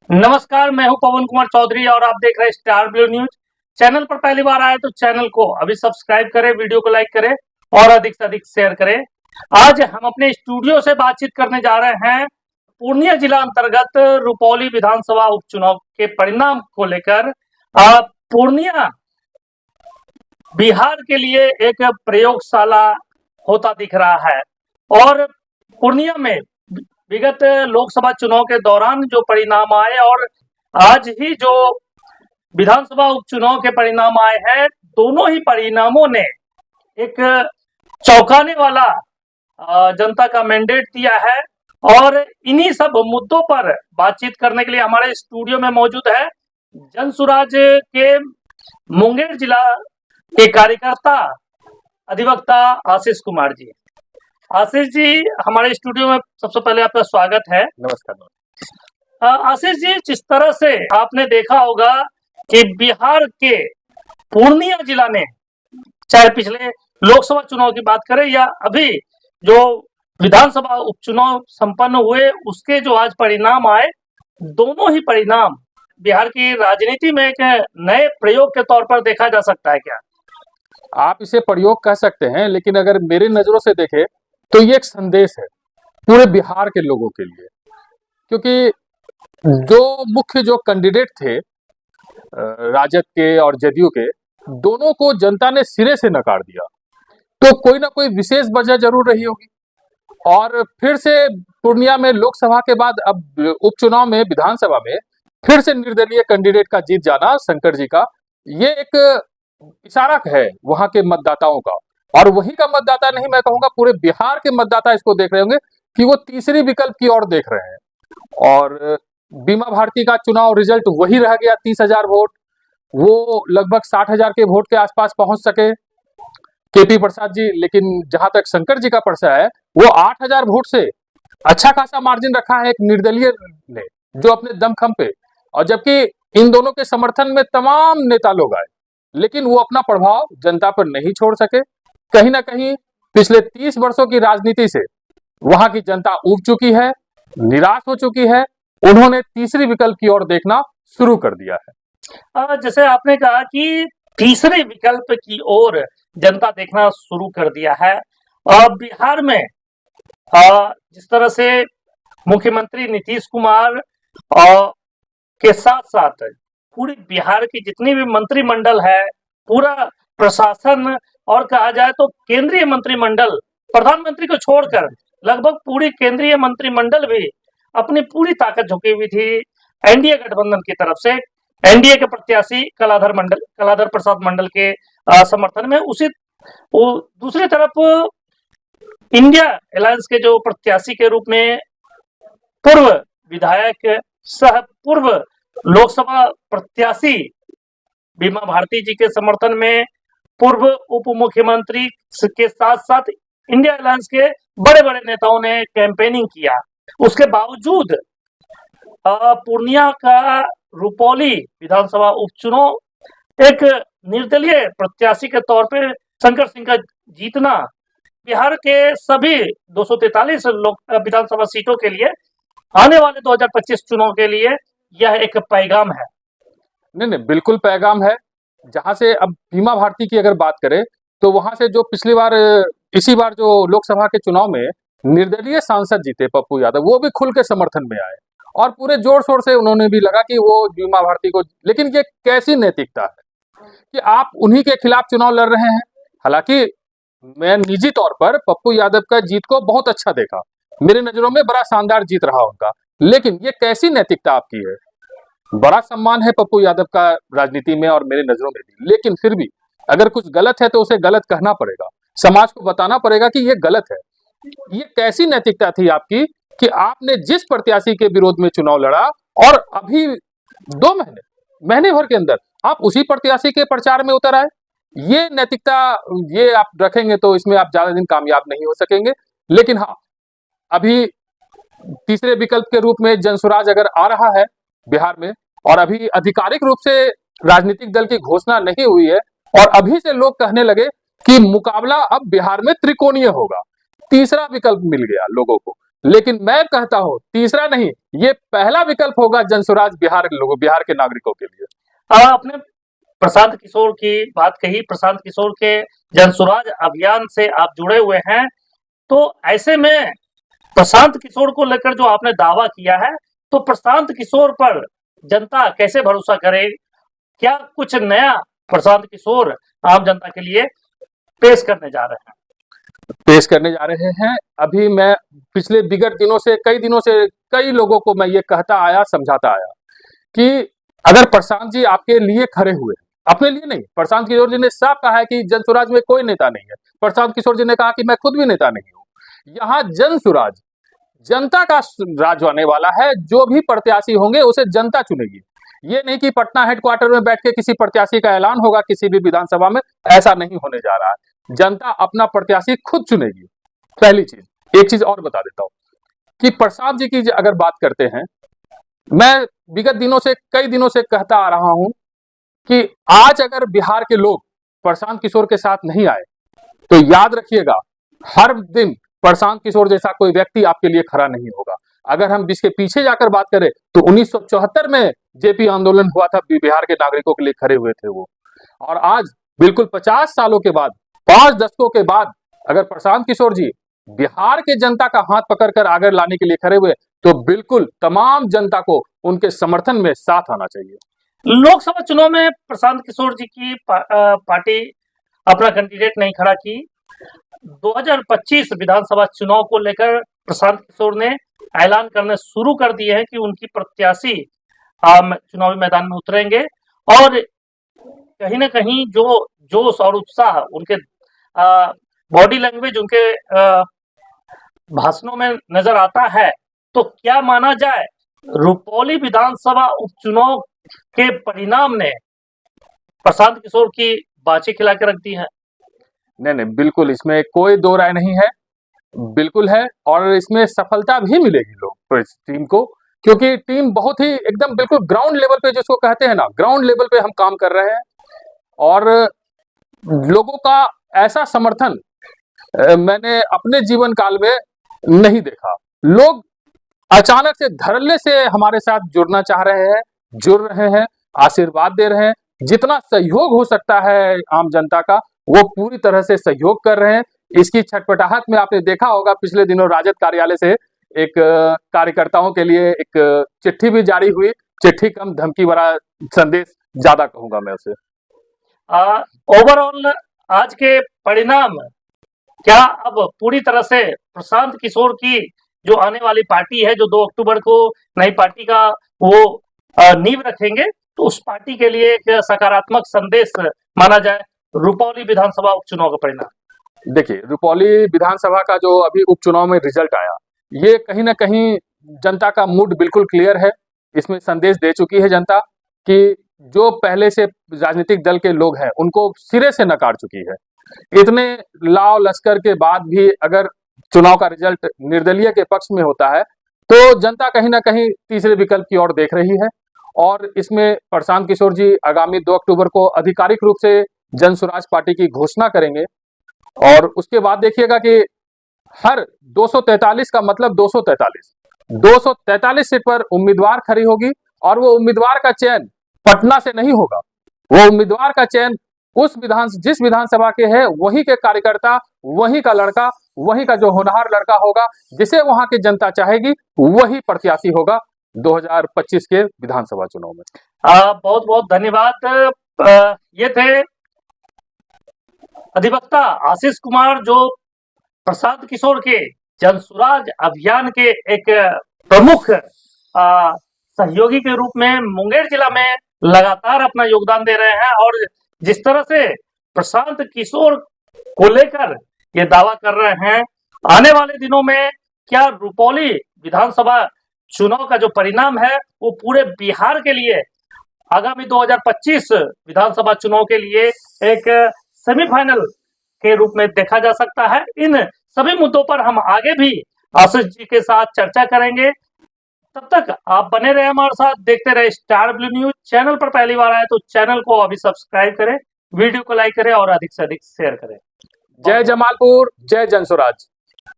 नमस्कार, मैं हूं पवन कुमार चौधरी और आप देख रहे हैं स्टार ब्लू न्यूज। चैनल पर पहली बार आए तो चैनल को अभी सब्सक्राइब करें, वीडियो को लाइक करें और अधिक से अधिक शेयर करें। आज हम अपने स्टूडियो से बातचीत करने जा रहे हैं पूर्णिया जिला अंतर्गत रुपौली विधानसभा उपचुनाव के परिणाम को लेकर। पूर्णिया बिहार के लिए एक प्रयोगशाला होता दिख रहा है और पूर्णिया में विगत लोकसभा चुनाव के दौरान जो परिणाम आए और आज ही जो विधानसभा उपचुनाव के परिणाम आए हैं, दोनों ही परिणामों ने एक चौंकाने वाला जनता का मैंडेट दिया है। और इन्हीं सब मुद्दों पर बातचीत करने के लिए हमारे स्टूडियो में मौजूद है जनसुराज के मुंगेर जिला के कार्यकर्ता अधिवक्ता आशीष कुमार जी। आशीष जी, हमारे स्टूडियो में सबसे पहले आपका स्वागत है। नमस्कार। आशीष जी, जिस तरह से आपने देखा होगा कि बिहार के पूर्णिया जिला ने, चाहे पिछले लोकसभा चुनाव की बात करें या अभी जो विधानसभा उपचुनाव संपन्न हुए, उसके जो आज परिणाम आए, दोनों ही परिणाम बिहार की राजनीति में एक नए प्रयोग के तौर पर देखा जा सकता है क्या? आप इसे प्रयोग कह सकते हैं, लेकिन अगर मेरी नजरों से देखें तो ये एक संदेश है पूरे बिहार के लोगों के लिए, क्योंकि जो मुख्य जो कैंडिडेट थे राजद के और जदयू के, दोनों को जनता ने सिरे से नकार दिया। तो कोई ना कोई विशेष वजह जरूर रही होगी। और फिर से पूर्णिया में लोकसभा के बाद अब उपचुनाव में विधानसभा में फिर से निर्दलीय कैंडिडेट का जीत जाना, शंकर जी का, ये एक इशारा है वहां के मतदाताओं का। और वही का मतदाता नहीं, मैं कहूंगा पूरे बिहार के मतदाता इसको देख रहे होंगे कि वो तीसरी विकल्प की ओर देख रहे हैं। और बीमा भारती का चुनाव रिजल्ट वही रह गया, 30,000 वोट। वो लगभग 60,000 के वोट के आसपास पहुंच सके केपी प्रसाद जी, लेकिन जहां तक शंकर जी का पर्चा है, वो 8,000 वोट से अच्छा खासा मार्जिन रखा है एक निर्दलीय ने, जो अपने दमखम पे। और जबकि इन दोनों के समर्थन में तमाम नेता लोग आए, लेकिन वो अपना प्रभाव जनता पर नहीं छोड़ सके। कहीं ना कहीं पिछले 30 वर्षों की राजनीति से वहां की जनता ऊब चुकी है, निराश हो चुकी है। उन्होंने तीसरी विकल्प की ओर देखना शुरू कर दिया है। जैसे आपने कहा कि तीसरे विकल्प की ओर जनता देखना शुरू कर दिया है। बिहार में जिस तरह से मुख्यमंत्री नीतीश कुमार के साथ साथ पूरी बिहार की जितनी भी मंत्रिमंडल है, पूरा प्रशासन, और कहा जाए तो केंद्रीय मंत्रिमंडल, प्रधानमंत्री को छोड़कर लगभग पूरी केंद्रीय मंत्रिमंडल भी अपनी पूरी ताकत झोंकी हुई थी एनडीए गठबंधन की तरफ से, एनडीए के प्रत्याशी कलाधर प्रसाद मंडल के समर्थन में। दूसरी तरफ इंडिया अलायंस के जो प्रत्याशी के रूप में पूर्व विधायक सह पूर्व लोकसभा प्रत्याशी बीमा भारती जी के समर्थन में पूर्व उप मुख्यमंत्री के साथ साथ इंडिया अलायंस के बड़े बड़े नेताओं ने कैंपेनिंग किया। उसके बावजूद पूर्णिया का रुपौली विधानसभा उपचुनाव एक निर्दलीय प्रत्याशी के तौर पे शंकर सिंह का जीतना बिहार के सभी 243 विधानसभा सीटों के लिए आने वाले 2025 चुनाव के लिए यह एक पैगाम है। नहीं, बिल्कुल पैगाम है। जहां से अब बीमा भारती की अगर बात करें तो वहां से जो पिछली बार इसी बार जो लोकसभा के चुनाव में निर्दलीय सांसद जीते पप्पू यादव, वो भी खुल के समर्थन में आए और पूरे जोर शोर से उन्होंने भी लगा कि वो बीमा भारती को। लेकिन ये कैसी नैतिकता है कि आप उन्हीं के खिलाफ चुनाव लड़ रहे हैं। हालांकि मैं निजी तौर पर पप्पू यादव का जीत को बहुत अच्छा देखा, मेरी नजरों में बड़ा शानदार जीत रहा उनका, लेकिन ये कैसी नैतिकता आपकी है? बड़ा सम्मान है पप्पू यादव का राजनीति में और मेरी नजरों में भी, लेकिन फिर भी अगर कुछ गलत है तो उसे गलत कहना पड़ेगा, समाज को बताना पड़ेगा कि ये गलत है। ये कैसी नैतिकता थी आपकी कि आपने जिस प्रत्याशी के विरोध में चुनाव लड़ा और अभी 2 महीने भर के अंदर आप उसी प्रत्याशी के प्रचार में उतर आए? ये नैतिकता ये आप रखेंगे तो इसमें आप ज्यादा दिन कामयाब नहीं हो सकेंगे। लेकिन हाँ, अभी तीसरे विकल्प के रूप में जनसुराज अगर आ रहा है बिहार में, और अभी आधिकारिक रूप से राजनीतिक दल की घोषणा नहीं हुई है, और अभी से लोग कहने लगे कि मुकाबला अब बिहार में त्रिकोणीय होगा, तीसरा विकल्प मिल गया लोगों को। लेकिन मैं कहता हूं तीसरा नहीं, ये पहला विकल्प होगा जनसुराज बिहार के लोगों, बिहार के नागरिकों के लिए। आपने प्रशांत किशोर की बात कही, प्रशांत किशोर के जनसुराज अभियान से आप जुड़े हुए हैं, तो ऐसे में प्रशांत किशोर को लेकर जो आपने दावा किया है, तो प्रशांत किशोर पर जनता कैसे भरोसा करे? क्या कुछ नया प्रशांत किशोर आम जनता के लिए पेश करने जा रहे हैं? पेश करने जा रहे हैं। अभी मैं पिछले विगत दिनों से कई लोगों को मैं ये कहता आया, समझाता आया कि अगर प्रशांत जी आपके लिए खड़े हुए, अपने लिए नहीं, प्रशांत किशोर जी ने साफ कहा है कि जनसुराज में कोई नेता नहीं है। प्रशांत किशोर जी ने कहा कि मैं खुद भी नेता नहीं हूं। यहाँ जनसुराज जनता का राज होने वाला है। जो भी प्रत्याशी होंगे उसे जनता चुनेगी। ये नहीं कि पटना हेडक्वार्टर में बैठ के किसी प्रत्याशी का ऐलान होगा किसी भी विधानसभा में, ऐसा नहीं होने जा रहा है। जनता अपना प्रत्याशी खुद चुनेगी, पहली चीज। एक चीज और बता देता हूं कि प्रसाद जी की अगर बात करते हैं, मैं विगत दिनों से कई दिनों से कहता आ रहा हूं कि आज अगर बिहार के लोग प्रशांत किशोर के साथ नहीं आए तो याद रखिएगा, हर दिन प्रशांत किशोर जैसा कोई व्यक्ति आपके लिए खड़ा नहीं होगा। अगर हम इसके पीछे जाकर बात करें तो 1974 में जेपी आंदोलन हुआ था, बिहार के नागरिकों के लिए खड़े हुए थे वो। और आज बिल्कुल 50 सालों के बाद, 5 दशकों के बाद अगर प्रशांत किशोर जी बिहार के जनता का हाथ पकड़कर आगे लाने के लिए खड़े हुए, तो बिल्कुल तमाम जनता को उनके समर्थन में साथ आना चाहिए। लोकसभा चुनाव में प्रशांत किशोर जी की पार्टी अपना कैंडिडेट नहीं खड़ा की। 2025 विधानसभा चुनाव को लेकर प्रशांत किशोर ने ऐलान करने शुरू कर दिए हैं कि उनकी प्रत्याशी चुनावी मैदान में उतरेंगे, और कहीं ना कहीं जो जोश और उत्साह उनके बॉडी लैंग्वेज, उनके भाषणों में नजर आता है। तो क्या माना जाए, रुपौली विधानसभा उपचुनाव के परिणाम ने प्रशांत किशोर की बाजी खिला के रख दी है? नहीं, बिल्कुल इसमें कोई दो राय नहीं है, बिल्कुल है। और इसमें सफलता भी मिलेगी लोग टीम को, क्योंकि टीम बहुत ही एकदम बिल्कुल ग्राउंड लेवल पे, जिसको कहते हैं ना, ग्राउंड लेवल पे हम काम कर रहे हैं। और लोगों का ऐसा समर्थन मैंने अपने जीवन काल में नहीं देखा। लोग अचानक से धड़ल्ले से हमारे साथ जुड़ना चाह रहे हैं, जुड़ रहे हैं, आशीर्वाद दे रहे हैं। जितना सहयोग हो सकता है आम जनता का, वो पूरी तरह से सहयोग कर रहे हैं। इसकी छटपटाहट में आपने देखा होगा, पिछले दिनों राजद कार्यालय से एक कार्यकर्ताओं के लिए एक चिट्ठी भी जारी हुई। चिट्ठी कम, धमकी भरा संदेश ज्यादा कहूंगा मैं उसे। ओवरऑल आज के परिणाम क्या अब पूरी तरह से प्रशांत किशोर की जो आने वाली पार्टी है, जो 2 अक्टूबर को नई पार्टी का वो नींव रखेंगे, तो उस पार्टी के लिए एक सकारात्मक संदेश माना जाए रुपौली विधानसभा उपचुनाव का परिणाम? देखिए, रुपौली विधानसभा का जो अभी उपचुनाव में रिजल्ट आया, ये कहीं ना कहीं जनता का मूड बिल्कुल क्लियर है। इसमें संदेश दे चुकी है जनता कि जो पहले से राजनीतिक दल के लोग हैं उनको सिरे से नकार चुकी है। इतने लाव लश्कर के बाद भी अगर चुनाव का रिजल्ट निर्दलीय के पक्ष में होता है, तो जनता कहीं ना कहीं तीसरे विकल्प की ओर देख रही है। और इसमें प्रशांत किशोर जी आगामी 2 अक्टूबर को आधिकारिक रूप से जनसुराज पार्टी की घोषणा करेंगे। और उसके बाद देखिएगा कि हर 243 का मतलब 243 सीट पर उम्मीदवार खड़ी होगी। और वो उम्मीदवार का चयन पटना से नहीं होगा, वो उम्मीदवार का चयन जिस विधानसभा के है वही के कार्यकर्ता, वही का लड़का, वही का जो होनहार लड़का होगा, जिसे वहां की जनता चाहेगी, वही प्रत्याशी होगा 2025 के विधानसभा चुनाव में। बहुत बहुत धन्यवाद। ये थे अधिवक्ता आशीष कुमार, जो प्रशांत किशोर के जनसुराज अभियान के एक प्रमुख सहयोगी के रूप में मुंगेर जिला में लगातार अपना योगदान दे रहे हैं। और जिस तरह से प्रशांत किशोर को लेकर ये दावा कर रहे हैं, आने वाले दिनों में क्या रुपौली विधानसभा चुनाव का जो परिणाम है वो पूरे बिहार के लिए आगामी 2025 विधानसभा चुनाव के लिए एक सेमीफाइनल के रूप में देखा जा सकता है। इन सभी मुद्दों पर हम आगे भी आशीष जी के साथ चर्चा करेंगे। तब तक आप बने रहे हमारे साथ, देखते रहे स्टार ब्लू न्यूज। चैनल पर पहली बार आए तो चैनल को अभी सब्सक्राइब करें, वीडियो को लाइक करें और अधिक से अधिक शेयर करें। जय जमालपुर, जय जनसुराज।